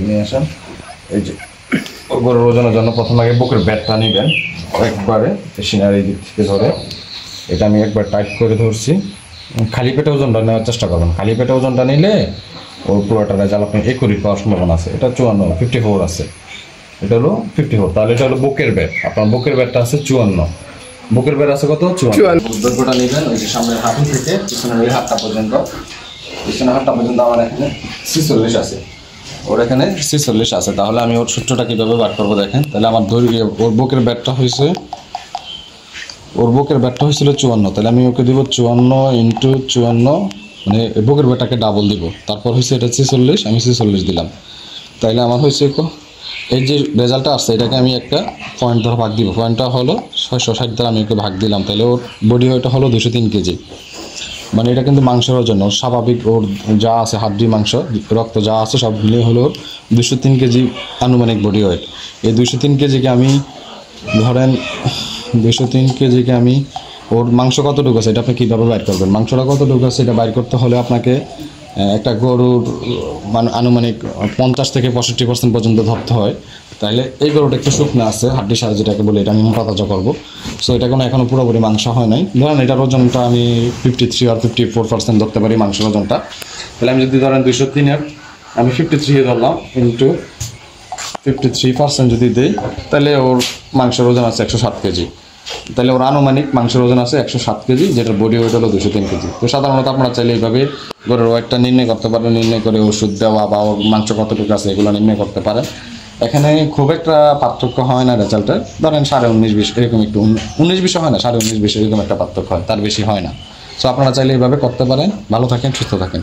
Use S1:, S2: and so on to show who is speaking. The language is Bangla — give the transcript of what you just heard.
S1: নিয়ে আসেন। এই যে গরুর ওজনের জন্য প্রথম আগে বুকের ব্যাটটা নেবেন একবারে সিনারি দিক থেকে ধরে, এটা আমি একবার টাইট করে ধরছি। খালি পেটে ওজনটা নেওয়ার চেষ্টা করবেন, খালি পেটে ওজনটা নিলে ওর পুরোটা রেজাল্ট আপনি একুরেট পাওয়ার সম্ভাবনা আছে। এটা 54, 54 আছে, এটা হলো 54, তাহলে এটা হলো বুকের ব্যাট। আপনার বুকের ব্যাটটা আছে 54, বুকের ব্যাট আছে কত 54। দৈর্ঘ্যটা নেবেন ওই যে সামনের হাঁটু থেকে পিছনের ওই হাতটা পর্যন্ত, পিছনের হাতটা পর্যন্ত আমার এখানে 46 আছে, ওর এখানে 46 আছে। তাহলে আমি ওর সূত্রটা কীভাবে বার করবো দেখেন। তাহলে আমার দৈর্ঘ্য ওর বুকের ব্যাটটা হয়েছে, ওর বুকের ব্যাটটা হয়েছিল 54, তাহলে আমি ওকে দিব 54 ইন্টু 54, মানে বুকের ব্যাটটাকে ডাবল দিব। তারপর হয়েছে এটা 46, আমি 46 দিলাম। তাইলে আমার হয়েছে এই যে রেজাল্টটা আসছে এটাকে আমি একটা পয়েন্ট ধরে ভাগ দিব। পয়েন্টটা হলো 660 দ্বারা আমি ওকে ভাগ দিলাম, তাহলে ওর বডি ওয়েটটা হলো 203 কেজি। মানে এটা কিন্তু মাংসের জন্য স্বাভাবিক, ওর যা আছে হাড্ডি মাংস রক্ত যা আছে সব মিলিয়ে হলো 203 কেজি আনুমানিক বডি ওয়েট। এই 203 কেজিকে আমি ধরেন 203 কেজিকে আমি ওর মাংস কতটুকু আছে এটা আপনি কীভাবে বাইর করবেন। মাংসটা কতটুকু আছে এটা বাইর করতে হলে আপনাকে একটা গরুর মানে আনুমানিক 50 থেকে 65% পর্যন্ত ধরতে হয়। তাহলে এই গরুটা একটু শুকনো আছে, হাড্ডি সার যেটাকে বলে, এটা আমি মোটা তাজা করবো। সো এটা কোনো এখনও পুরোপুরি মাংস হয় নাই। ধরেন এটার ওজনটা আমি 53 আর 54% ধরতে পারি মাংসের ওজনটা। তাহলে আমি যদি ধরেন 203-এর আমি 53 ধরলাম ইন্টু 53% যদি দিই, তাহলে ওর মাংসের ওজন আছে 107 কেজি। তাহলে ওর আনুমানিক মাংসের ওজন আছে 107 কেজি, যেটার বডি ওয়েট হলো 203 কেজি। তো সাধারণত আপনারা চাইলে এইভাবে গরুর ওয়েটটা নির্ণয় করতে পারেন, নির্ণয় করে ওষুধ দেওয়া বা ওর মাংস কতটুকু আছে এগুলো নির্ণয় করতে পারেন। এখানে খুব একটা পার্থক্য হয় না রেজাল্টের, ধরেন 19.5-20 এরকম, একটু 19-20 হয় না, 19.5-20 এরকম একটা পার্থক্য হয়, তার বেশি হয় না। সো আপনারা চাইলে এইভাবে করতে পারেন। ভালো থাকেন, সুস্থ থাকেন।